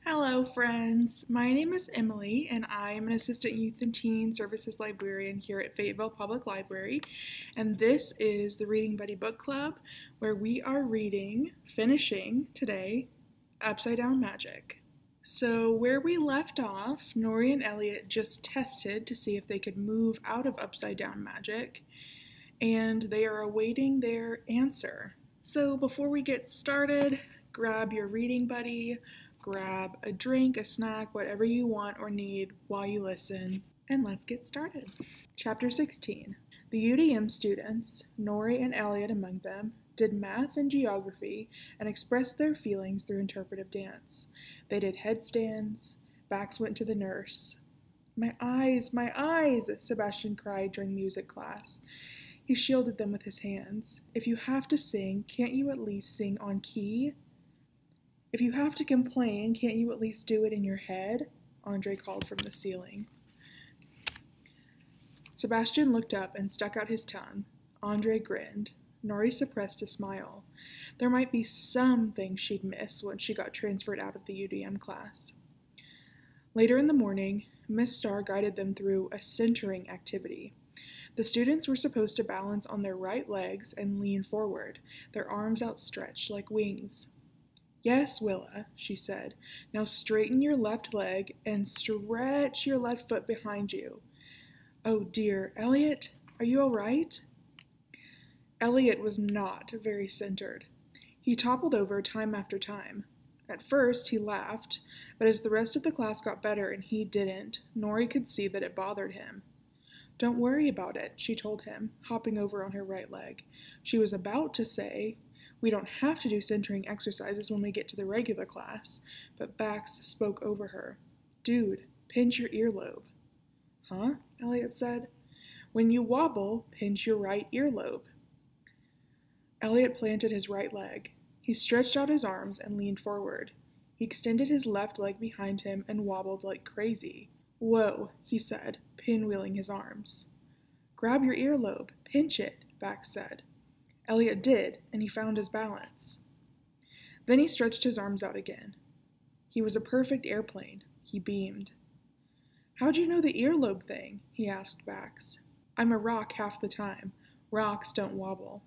Hello, friends. My name is Emily, and I am an Assistant Youth and Teen Services Librarian here at Fayetteville Public Library. And this is the Reading Buddy Book Club, where we are finishing today, Upside Down Magic. So, where we left off, Nori and Elliot just tested to see if they could move out of Upside Down Magic, and they are awaiting their answer. So, before we get started, grab your reading buddy. Grab a drink, a snack, whatever you want or need while you listen, and let's get started. Chapter 16. The UDM students, Nori and Elliot among them, did math and geography and expressed their feelings through interpretive dance. They did headstands. Bax went to the nurse. My eyes, Sebastian cried during music class. He shielded them with his hands. If you have to sing, can't you at least sing on key? If you have to complain, can't you at least do it in your head? Andre called from the ceiling. Sebastian looked up and stuck out his tongue. Andre grinned. Nori suppressed a smile. There might be some things she'd miss once she got transferred out of the UDM class. Later in the morning, Miss Starr guided them through a centering activity. The students were supposed to balance on their right legs and lean forward, their arms outstretched like wings. Yes, Willa, she said. Now straighten your left leg and stretch your left foot behind you. Oh dear, Elliot, are you all right? Elliot was not very centered. He toppled over time after time. At first, he laughed, but as the rest of the class got better and he didn't, Nori could see that it bothered him. Don't worry about it, she told him, hopping over on her right leg. She was about to say, we don't have to do centering exercises when we get to the regular class, but Bax spoke over her. Dude, pinch your earlobe. Huh? Elliot said. When you wobble, pinch your right earlobe. Elliot planted his right leg. He stretched out his arms and leaned forward. He extended his left leg behind him and wobbled like crazy. Whoa, he said, pinwheeling his arms. Grab your earlobe, pinch it, Bax said. Elliot did, and he found his balance. Then he stretched his arms out again. He was a perfect airplane. He beamed. How'd you know the earlobe thing? He asked Bax. I'm a rock half the time. Rocks don't wobble.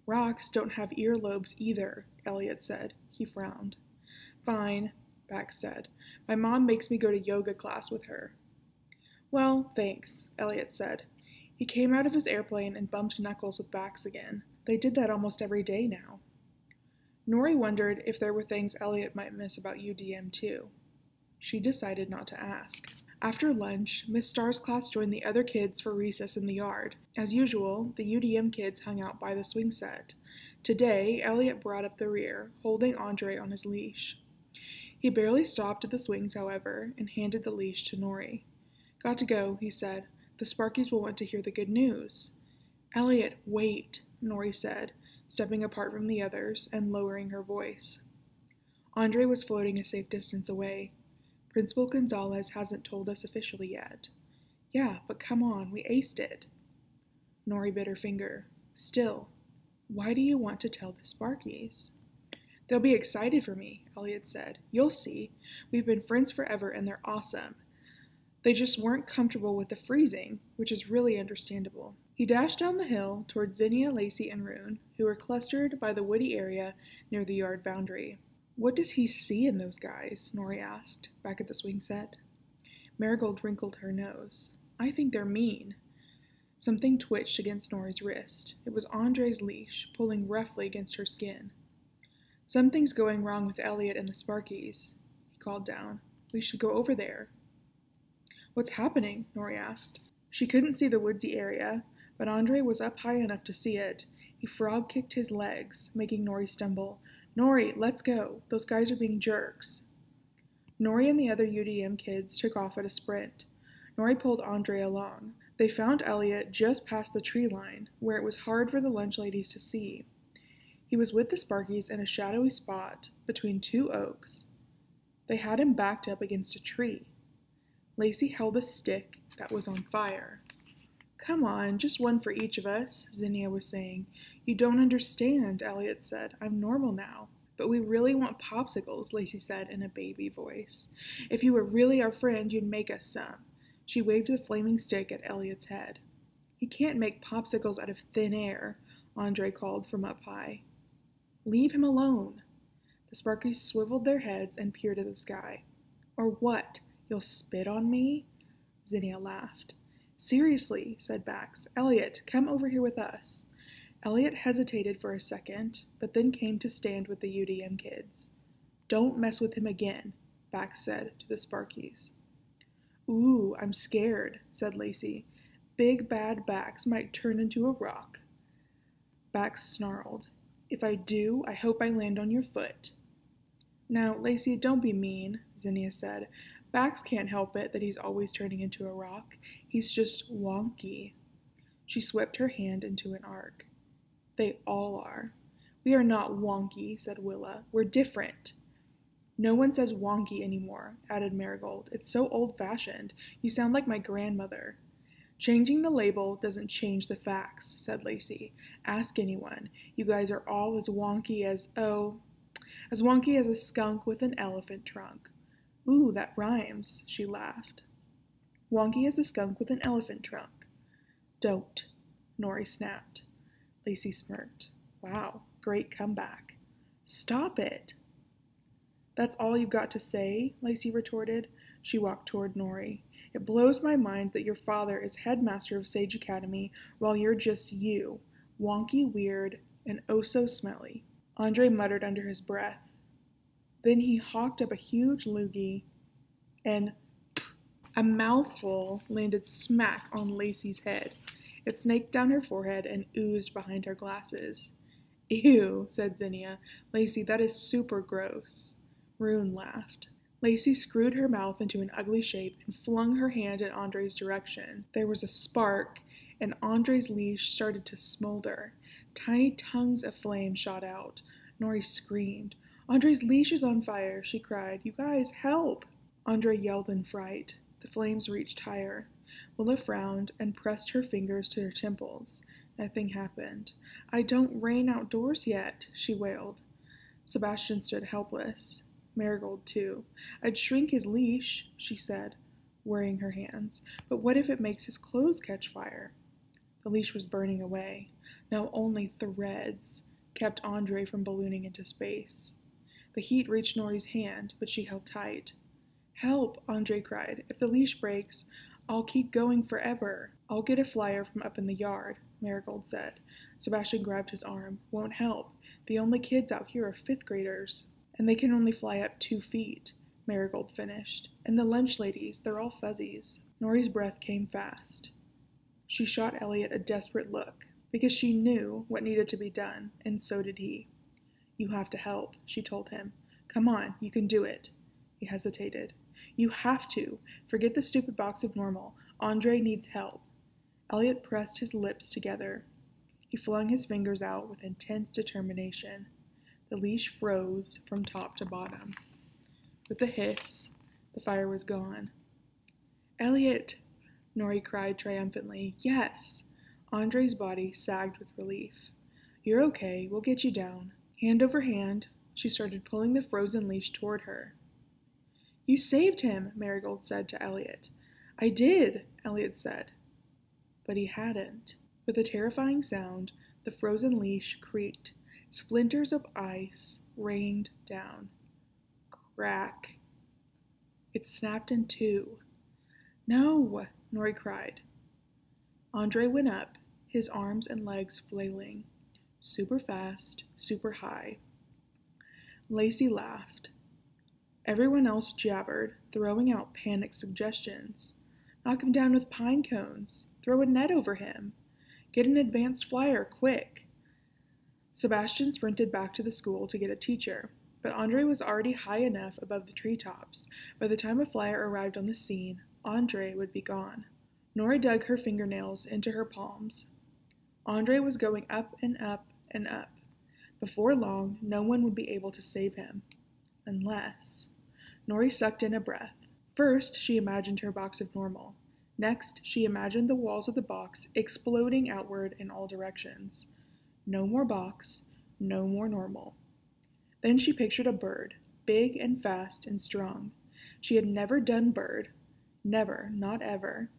Rocks don't have earlobes either, Elliot said. He frowned. Fine, Bax said. My mom makes me go to yoga class with her. Well, thanks, Elliot said. He came out of his airplane and bumped knuckles with Bax again. They did that almost every day now. Nori wondered if there were things Elliot might miss about UDM too. She decided not to ask. After lunch, Miss Starr's class joined the other kids for recess in the yard. As usual, the UDM kids hung out by the swing set. Today, Elliot brought up the rear, holding Andre on his leash. He barely stopped at the swings, however, and handed the leash to Nori. Got to go, he said. The Sparkies will want to hear the good news. Elliot, wait, Nori said, stepping apart from the others and lowering her voice. Andre was floating a safe distance away. Principal Gonzalez hasn't told us officially yet. Yeah, but come on, we aced it. Nori bit her finger. Still, why do you want to tell the Sparkies? They'll be excited for me, Elliot said. You'll see. We've been friends forever and they're awesome. They just weren't comfortable with the freezing, which is really understandable. He dashed down the hill toward Zinnia, Lacey, and Rune, who were clustered by the woody area near the yard boundary. What does he see in those guys? Nori asked, back at the swing set. Marigold wrinkled her nose. I think they're mean. Something twitched against Nori's wrist. It was Andre's leash, pulling roughly against her skin. Something's going wrong with Elliot and the Sparkies, he called down. We should go over there. What's happening? Nori asked. She couldn't see the woodsy area, but Andre was up high enough to see it. He frog-kicked his legs, making Nori stumble. Nori, let's go. Those guys are being jerks. Nori and the other UDM kids took off at a sprint. Nori pulled Andre along. They found Elliot just past the tree line, where it was hard for the lunch ladies to see. He was with the Sparkies in a shadowy spot between two oaks. They had him backed up against a tree. Lacey held a stick that was on fire. Come on, just one for each of us, Zinnia was saying. You don't understand, Elliot said. I'm normal now. But we really want popsicles, Lacey said in a baby voice. If you were really our friend, you'd make us some. She waved the flaming stick at Elliot's head. He can't make popsicles out of thin air, Andre called from up high. Leave him alone. The Sparkies swiveled their heads and peered at the sky. Or what? You'll spit on me? Zinnia laughed. Seriously, said Bax. Elliot, come over here with us. Elliot hesitated for a second, but then came to stand with the UDM kids. Don't mess with him again, Bax said to the Sparkies. Ooh, I'm scared, said Lacey. Big bad Bax might turn into a rock. Bax snarled. If I do, I hope I land on your foot. Now, Lacey, don't be mean, Zinnia said. Bax can't help it that he's always turning into a rock. He's just wonky. She swept her hand into an arc. They all are. We are not wonky, said Willa. We're different. No one says wonky anymore, added Marigold. It's so old-fashioned. You sound like my grandmother. Changing the label doesn't change the facts, said Lacey. Ask anyone. You guys are all as wonky as a skunk with an elephant trunk. Ooh, that rhymes, she laughed. Wonky as a skunk with an elephant trunk. Don't, Nori snapped. Lacey smirked. Wow, great comeback. Stop it. That's all you've got to say, Lacey retorted. She walked toward Nori. It blows my mind that your father is headmaster of Sage Academy while you're just you, wonky, weird, and oh so smelly. Andre muttered under his breath. Then he hawked up a huge loogie, and a mouthful landed smack on Lacey's head. It snaked down her forehead and oozed behind her glasses. Ew, said Zinnia. Lacey, that is super gross. Rune laughed. Lacey screwed her mouth into an ugly shape and flung her hand in Andre's direction. There was a spark, and Andre's leash started to smolder. Tiny tongues of flame shot out. Nori screamed. Andre's leash is on fire, she cried. You guys, help! Andre yelled in fright. The flames reached higher. Willa frowned and pressed her fingers to her temples. Nothing happened. I don't rain outdoors yet, she wailed. Sebastian stood helpless. Marigold, too. I'd shrink his leash, she said, worrying her hands. But what if it makes his clothes catch fire? The leash was burning away. Now only threads kept Andre from ballooning into space. The heat reached Nori's hand, but she held tight. Help, Andre cried. If the leash breaks, I'll keep going forever. I'll get a flyer from up in the yard, Marigold said. Sebastian grabbed his arm. Won't help. The only kids out here are 5th graders. And they can only fly up 2 feet, Marigold finished. And the lunch ladies, they're all fuzzies. Nori's breath came fast. She shot Elliot a desperate look, because she knew what needed to be done, and so did he. You have to help, she told him. Come on, you can do it. He hesitated. You have to. Forget the stupid box of normal. Andre needs help. Elliot pressed his lips together. He flung his fingers out with intense determination. The leash froze from top to bottom. With a hiss, the fire was gone. Elliot, Nori cried triumphantly. Yes! Andre's body sagged with relief. You're okay. We'll get you down. Hand over hand, she started pulling the frozen leash toward her. You saved him, Marigold said to Elliot. I did, Elliot said. But he hadn't. With a terrifying sound, the frozen leash creaked. Splinters of ice rained down. Crack. It snapped in 2. No, Nori cried. Andre went up, his arms and legs flailing. Super fast, super high. Lacey laughed. Everyone else jabbered, throwing out panicked suggestions. Knock him down with pine cones. Throw a net over him. Get an advanced flyer, quick. Sebastian sprinted back to the school to get a teacher, but Andre was already high enough above the treetops. By the time a flyer arrived on the scene, Andre would be gone. Nori dug her fingernails into her palms. Andre was going up and up and up. Before long, no one would be able to save him. Unless... Nori sucked in a breath. First, she imagined her box of normal. Next, she imagined the walls of the box exploding outward in all directions. No more box, no more normal. Then she pictured a bird, big and fast and strong. She had never done bird. Never, not ever.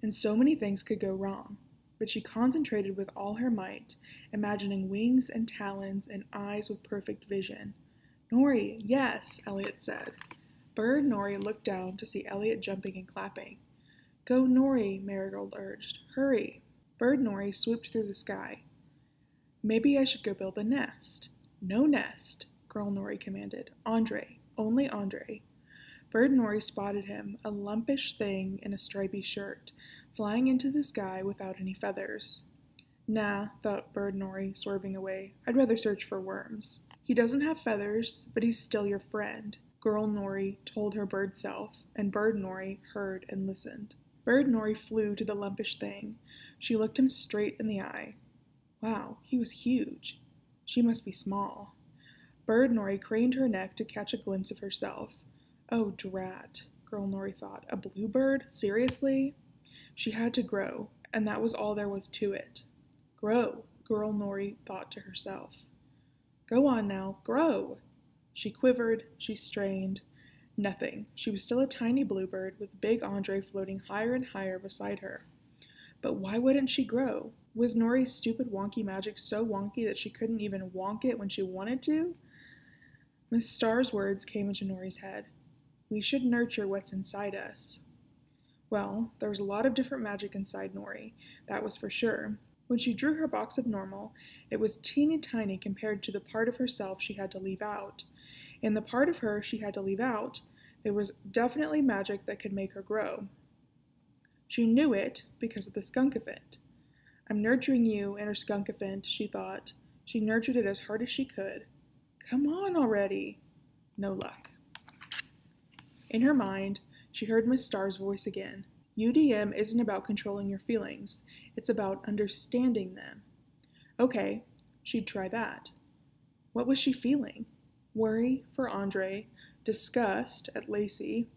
And so many things could go wrong. But she concentrated with all her might, imagining wings and talons and eyes with perfect vision. Nori, yes, Elliot said. Bird Nori looked down to see Elliot jumping and clapping. Go, Nori, Myracle urged. Hurry. Bird Nori swooped through the sky. Maybe I should go build a nest. No nest, Girl Nori commanded. Andre, only Andre. Bird Nori spotted him, a lumpish thing in a stripy shirt, flying into the sky without any feathers. Nah, thought Bird Nori, swerving away. I'd rather search for worms. He doesn't have feathers, but he's still your friend, Girl Nori told her bird self, and Bird Nori heard and listened. Bird Nori flew to the lumpish thing. She looked him straight in the eye. Wow, he was huge. She must be small. Bird Nori craned her neck to catch a glimpse of herself. Oh, drat, Girl Nori thought. A bluebird? Seriously? She had to grow, and that was all there was to it. Grow, Girl Nori thought to herself. Go on now, grow! She quivered, she strained. Nothing. She was still a tiny bluebird with big Andre floating higher and higher beside her. But why wouldn't she grow? Was Nori's stupid wonky magic so wonky that she couldn't even wonk it when she wanted to? Miss Star's words came into Nori's head. We should nurture what's inside us. Well, there was a lot of different magic inside Nori, that was for sure. When she drew her box of normal, it was teeny tiny compared to the part of herself she had to leave out. In the part of her she had to leave out, there was definitely magic that could make her grow. She knew it because of the skunkifant. I'm nurturing you, inner skunkifant, she thought. She nurtured it as hard as she could. Come on already. No luck. In her mind, she heard Miss Star's voice again. UDM isn't about controlling your feelings. It's about understanding them. Okay, she'd try that. What was she feeling? Worry for Andre, disgust at Lacey,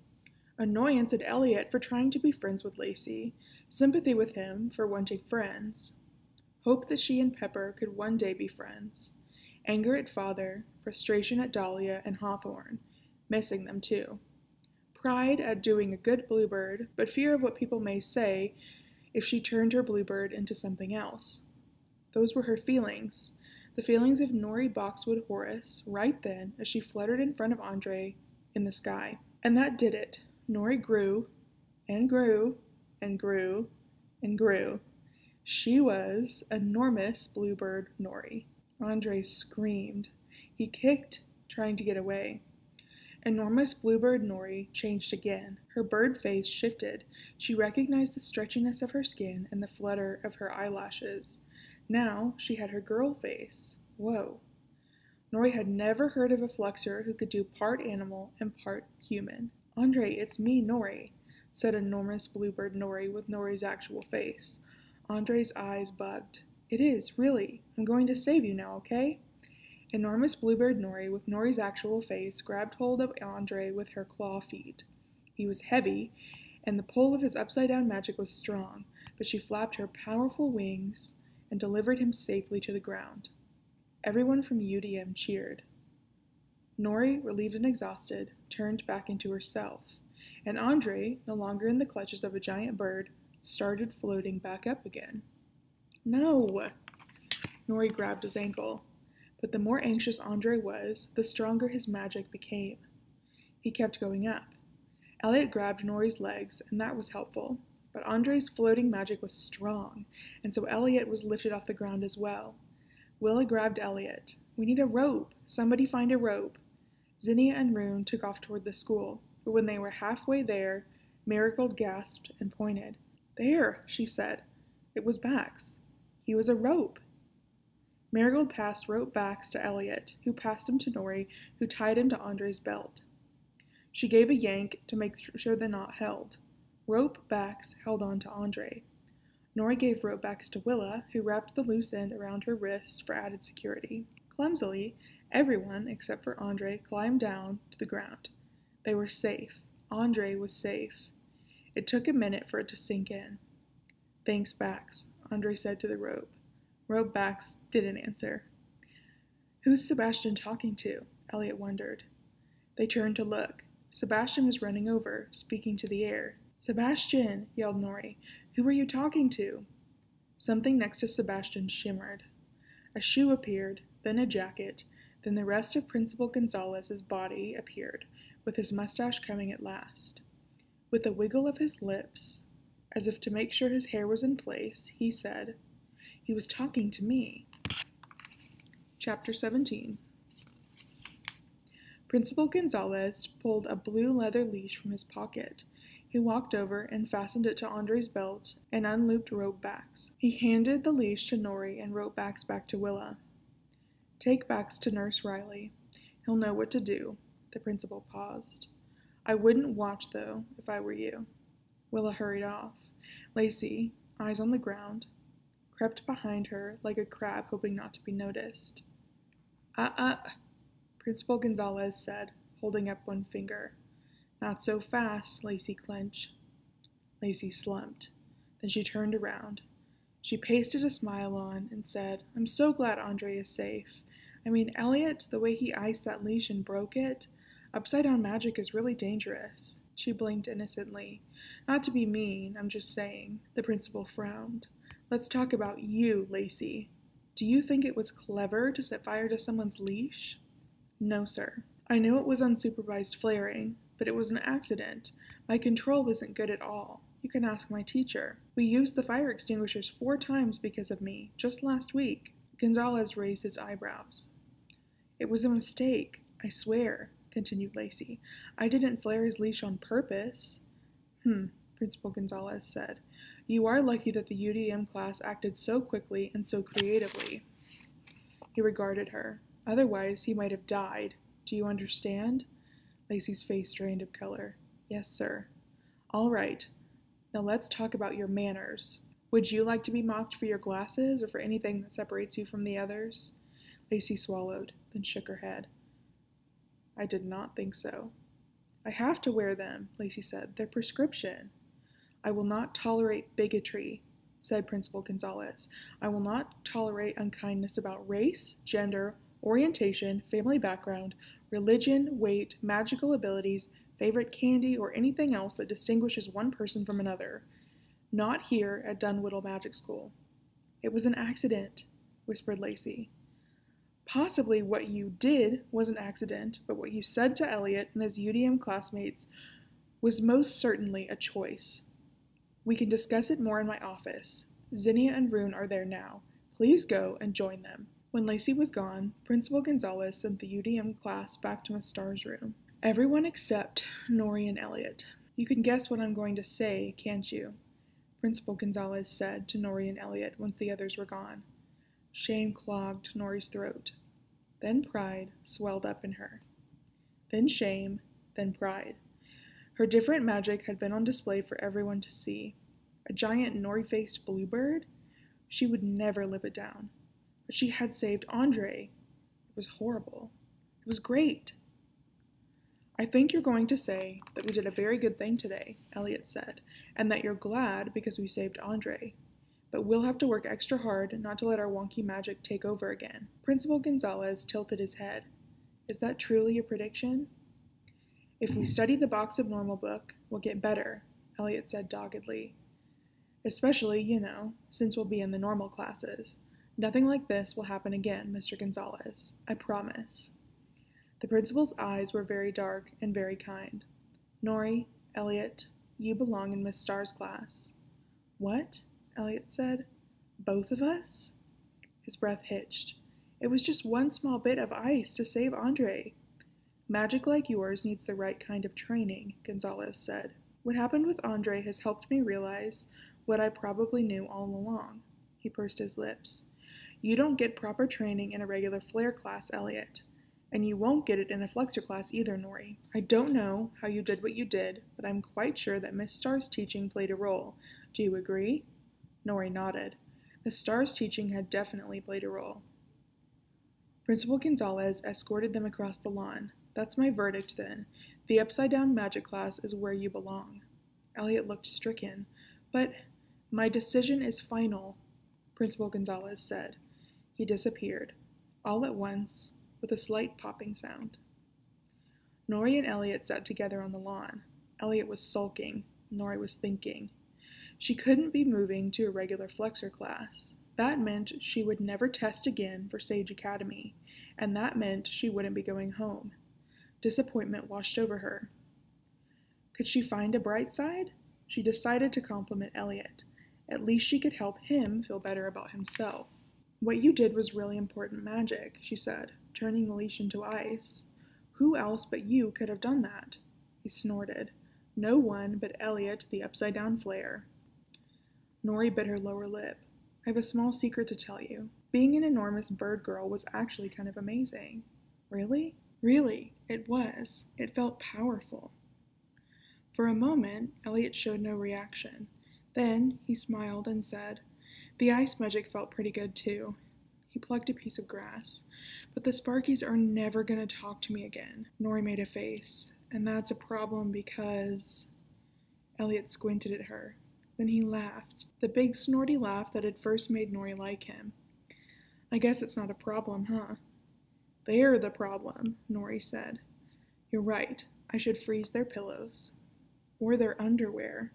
annoyance at Elliot for trying to be friends with Lacey, sympathy with him for wanting friends, hope that she and Pepper could one day be friends, anger at Father, frustration at Dahlia and Hawthorne, missing them too, pride at doing a good bluebird, but fear of what people may say if she turned her bluebird into something else. Those were her feelings, the feelings of Nori Boxwood Horace, right then as she fluttered in front of Andre in the sky. And that did it. Nori grew, and grew, and grew, and grew. She was enormous bluebird Nori. Andre screamed. He kicked, trying to get away. Enormous bluebird Nori changed again. Her bird face shifted. She recognized the stretchiness of her skin and the flutter of her eyelashes. Now she had her girl face. Whoa. Nori had never heard of a fluxer who could do part animal and part human. Andre, it's me, Nori, said enormous bluebird Nori with Nori's actual face. Andre's eyes bugged. It is, really. I'm going to save you now, okay? Enormous bluebird Nori with Nori's actual face grabbed hold of Andre with her claw feet. He was heavy, and the pull of his upside-down magic was strong, but she flapped her powerful wings and delivered him safely to the ground. Everyone from UDM cheered. Nori, relieved and exhausted, turned back into herself, and Andre, no longer in the clutches of a giant bird, started floating back up again. No! Nori grabbed his ankle. But the more anxious Andre was, the stronger his magic became. He kept going up. Elliot grabbed Nori's legs, and that was helpful. But Andre's floating magic was strong, and so Elliot was lifted off the ground as well. Willa grabbed Elliot. We need a rope. Somebody find a rope. Zinnia and Rune took off toward the school, but when they were halfway there, Myracle gasped and pointed. There, she said. It was Bax. He was a rope. Myracle passed rope Bax to Elliot, who passed him to Nori, who tied him to Andre's belt. She gave a yank to make sure the knot held. Rope Bax held on to Andre. Nori gave rope Bax to Willa, who wrapped the loose end around her wrist for added security. Clumsily, everyone, except for Andre, climbed down to the ground. They were safe. Andre was safe. It took a minute for it to sink in. Thanks, Bax, Andre said to the rope. Rope Bax didn't answer. Who's Sebastian talking to? Elliot wondered. They turned to look. Sebastian was running over, speaking to the air. "Sebastian!" yelled Nori. "Who are you talking to?" Something next to Sebastian shimmered. A shoe appeared, then a jacket, then the rest of Principal Gonzalez's body appeared, with his mustache coming at last. With a wiggle of his lips, as if to make sure his hair was in place, he said, "He was talking to me." Chapter 17. Principal Gonzalez pulled a blue leather leash from his pocket. He walked over and fastened it to Andre's belt and unlooped rope backs. He handed the leash to Nori and rope backs back to Willa. "Take backs to Nurse Riley. He'll know what to do." The principal paused. "I wouldn't watch, though, if I were you." Willa hurried off. Lacey, eyes on the ground, crept behind her like a crab hoping not to be noticed. Principal Gonzalez said, holding up one finger. "Not so fast," Lacey clenched. Lacey slumped. Then she turned around. She pasted a smile on and said, "I'm so glad Andre is safe. I mean, Elliot, the way he iced that leash and broke it, upside-down magic is really dangerous." She blinked innocently. "Not to be mean, I'm just saying." The principal frowned. "Let's talk about you, Lacey. Do you think it was clever to set fire to someone's leash?" "No, sir. I know it was unsupervised flaring, but it was an accident. My control wasn't good at all. You can ask my teacher. We used the fire extinguishers 4 times because of me, just last week." Gonzalez raised his eyebrows. "It was a mistake, I swear," continued Lacey. "I didn't flare his leash on purpose." Principal Gonzalez said. "You are lucky that the UDM class acted so quickly and so creatively." He regarded her. "Otherwise, he might have died. Do you understand?" Lacey's face drained of color. "Yes, sir." "All right. Now let's talk about your manners. Would you like to be mocked for your glasses or for anything that separates you from the others?" Lacey swallowed, then shook her head. "I did not think so." "I have to wear them," Lacey said. "They're prescription." "I will not tolerate bigotry," said Principal Gonzalez. "I will not tolerate unkindness about race, gender, orientation, family background, religion, weight, magical abilities, favorite candy, or anything else that distinguishes one person from another. Not here at Dunwhiddle Magic School." "It was an accident," whispered Lacey. "Possibly what you did was an accident, but what you said to Elliot and his UDM classmates was most certainly a choice. We can discuss it more in my office. Zinnia and Rune are there now. Please go and join them." When Lacey was gone, Principal Gonzalez sent the UDM class back to Miss Starr's room. "Everyone except Nori and Elliot. You can guess what I'm going to say, can't you?" Principal Gonzalez said to Nori and Elliot once the others were gone. Shame clogged Nori's throat. Then pride swelled up in her. Then shame, then pride. Her different magic had been on display for everyone to see. A giant Nori-faced bluebird? She would never live it down. But she had saved Andre. It was horrible. It was great. "I think you're going to say that we did a very good thing today," Elliot said, "and that you're glad because we saved Andre. But we'll have to work extra hard not to let our wonky magic take over again." Principal Gonzalez tilted his head. "Is that truly your prediction?" "If we study the Box of Normal book, we'll get better," Elliot said doggedly. "Especially, since we'll be in the normal classes. Nothing like this will happen again, Mr. Gonzalez. I promise." The principal's eyes were very dark and very kind. "Nori, Elliot, you belong in Miss Starr's class." "What?" Elliot said. "Both of us?" His breath hitched. "It was just one small bit of ice to save Andre." "Magic like yours needs the right kind of training," Gonzalez said. "What happened with Andre has helped me realize what I probably knew all along." He pursed his lips. "You don't get proper training in a regular flare class, Elliot. And you won't get it in a flexor class either, Nori. I don't know how you did what you did, but I'm quite sure that Miss Starr's teaching played a role. Do you agree?" Nori nodded. Miss Starr's teaching had definitely played a role. Principal Gonzalez escorted them across the lawn. "That's my verdict, then. The upside-down magic class is where you belong." Elliot looked stricken. "But my decision is final," Principal Gonzalez said. He disappeared. All at once, with a slight popping sound. Nori and Elliot sat together on the lawn. Elliot was sulking. Nori was thinking. She couldn't be moving to a regular flexor class. That meant she would never test again for Sage Academy, and that meant she wouldn't be going home. Disappointment washed over her. Could she find a bright side? She decided to compliment Elliot. At least she could help him feel better about himself. What you did was really important magic, she said, turning the leash into ice. Who else but you could have done that? He snorted. No one but Elliot, the upside-down flare. Nori bit her lower lip. I have a small secret to tell you. Being an enormous bird girl was actually kind of amazing. Really? Really, it was. It felt powerful. For a moment, Elliot showed no reaction. Then he smiled and said, The ice magic felt pretty good too. He plucked a piece of grass. But the Sparkies are never going to talk to me again. Nori made a face. And that's a problem because... Elliot squinted at her. Then he laughed. The big snorty laugh that had first made Nori like him. I guess it's not a problem, huh? They're the problem, Nori said. You're right. I should freeze their pillows. Or their underwear.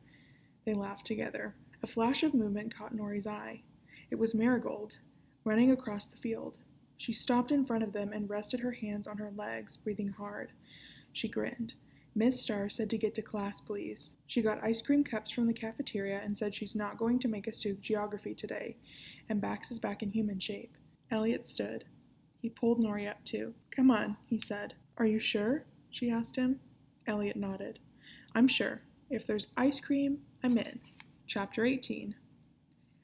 They laughed together. A flash of movement caught Nori's eye. It was Marigold, running across the field. She stopped in front of them and rested her hands on her legs, breathing hard. She grinned. Miss Starr said to get to class, please. She got ice cream cups from the cafeteria and said she's not going to make us do geography today, and Bax is back in human shape. Elliot stood. He pulled Nori up too. Come on, he said. Are you sure? She asked him. Elliot nodded. I'm sure. If there's ice cream, I'm in. Chapter 18.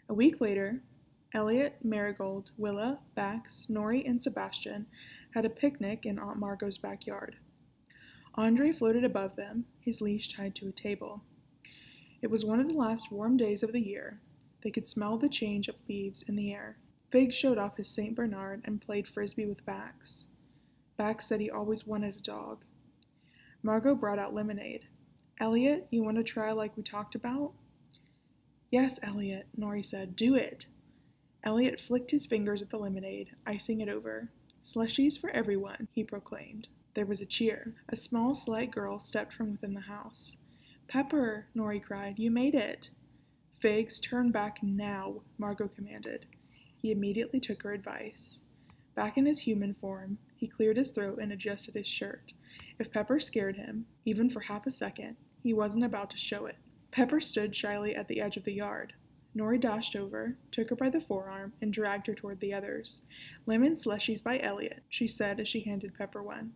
A week later, Elliot, Marigold, Willa, Bax, Nori, and Sebastian had a picnic in Aunt Margot's backyard. Andre floated above them, his leash tied to a table. It was one of the last warm days of the year. They could smell the change of leaves in the air. Big showed off his St. Bernard and played frisbee with Bax. Bax said he always wanted a dog. Margot brought out lemonade. Elliot, you want to try like we talked about? Yes, Elliot, Nori said. Do it. Elliot flicked his fingers at the lemonade, icing it over. Slushies for everyone, he proclaimed. There was a cheer. A small, slight girl stepped from within the house. Pepper, Nori cried, you made it. Figs, turn back now, Margot commanded. He immediately took her advice. Back in his human form, he cleared his throat and adjusted his shirt. If Pepper scared him, even for half a second, he wasn't about to show it. Pepper stood shyly at the edge of the yard. Nori dashed over, took her by the forearm, and dragged her toward the others. Lemon slushies by Elliot, she said as she handed Pepper one.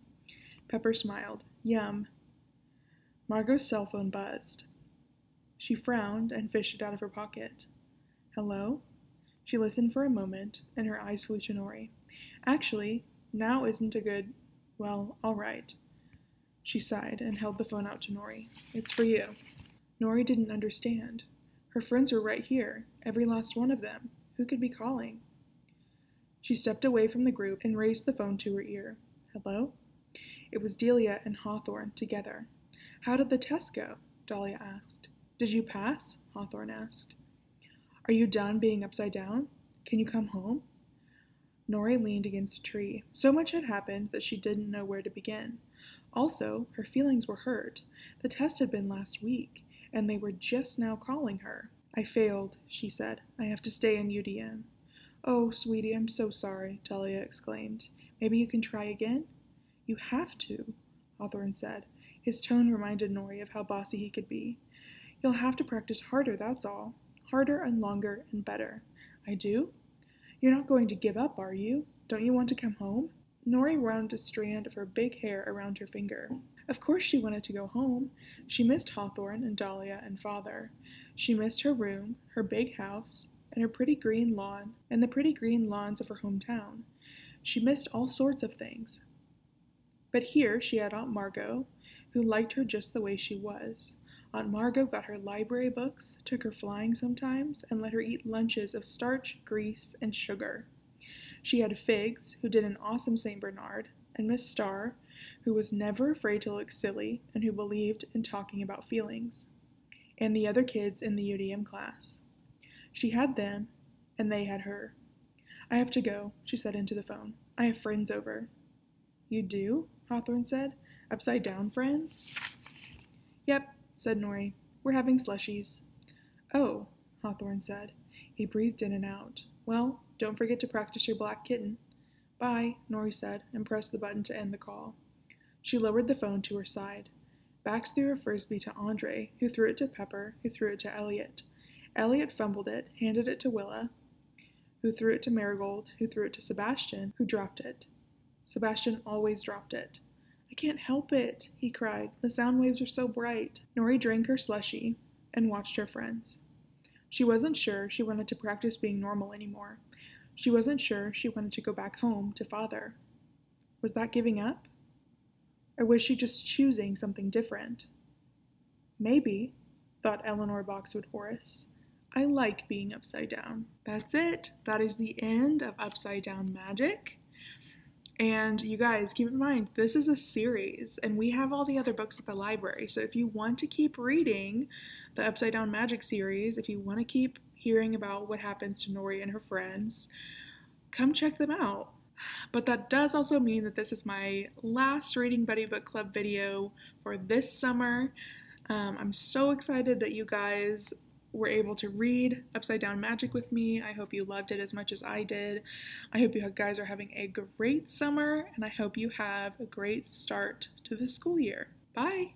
Pepper smiled. Yum. Margot's cell phone buzzed. She frowned and fished it out of her pocket. Hello? She listened for a moment, and her eyes flew to Nori. Actually, now isn't a good... Well, all right. She sighed and held the phone out to Nori. It's for you. Nori didn't understand. Her friends were right here, every last one of them. Who could be calling? She stepped away from the group and raised the phone to her ear. Hello? It was Delia and Hawthorne together. How did the test go? Dahlia asked. Did you pass? Hawthorne asked. Are you done being upside down? Can you come home? Nori leaned against a tree. So much had happened that she didn't know where to begin. Also, her feelings were hurt. The test had been last week, and they were just now calling her. I failed, she said. I have to stay in UDM. Oh, sweetie, I'm so sorry, Dahlia exclaimed. Maybe you can try again? You have to, Hawthorne said. His tone reminded Nori of how bossy he could be. You'll have to practice harder, that's all. Harder and longer and better. I do? You're not going to give up, are you? Don't you want to come home? Nori wound a strand of her big hair around her finger. Of course she wanted to go home. She missed Hawthorne and Dahlia and Father. She missed her room, her big house, and her pretty green lawn, and the pretty green lawns of her hometown. She missed all sorts of things. But here she had Aunt Margot, who liked her just the way she was. Aunt Margot got her library books, took her flying sometimes, and let her eat lunches of starch, grease, and sugar. She had Figs, who did an awesome St. Bernard, and Miss Starr, who was never afraid to look silly and who believed in talking about feelings, and the other kids in the UDM class. She had them, and they had her. I have to go, she said into the phone. I have friends over. You do? Hawthorne said. Upside down friends? Yep, said Nori. We're having slushies. Oh, Hawthorne said. He breathed in and out. Well, don't forget to practice your black kitten. Bye, Nori said, and pressed the button to end the call. She lowered the phone to her side. Bax threw a frisbee to Andre, who threw it to Pepper, who threw it to Elliot. Elliot fumbled it, handed it to Willa, who threw it to Marigold, who threw it to Sebastian, who dropped it. Sebastian always dropped it. I can't help it, he cried. The sound waves are so bright. Nori drank her slushie and watched her friends. She wasn't sure she wanted to practice being normal anymore. She wasn't sure she wanted to go back home to Father. Was that giving up? Or was she just choosing something different? Maybe, thought Elinor Boxwood Horace. I like being upside down. That's it. That is the end of Upside Down Magic. And you guys, keep in mind, this is a series, and we have all the other books at the library. So if you want to keep reading the Upside Down Magic series, if you want to keep hearing about what happens to Nori and her friends, come check them out. But that does also mean that this is my last Reading Buddy Book Club video for this summer. I'm so excited that you guys were able to read Upside Down Magic with me. I hope you loved it as much as I did. I hope you guys are having a great summer, and I hope you have a great start to the school year. Bye!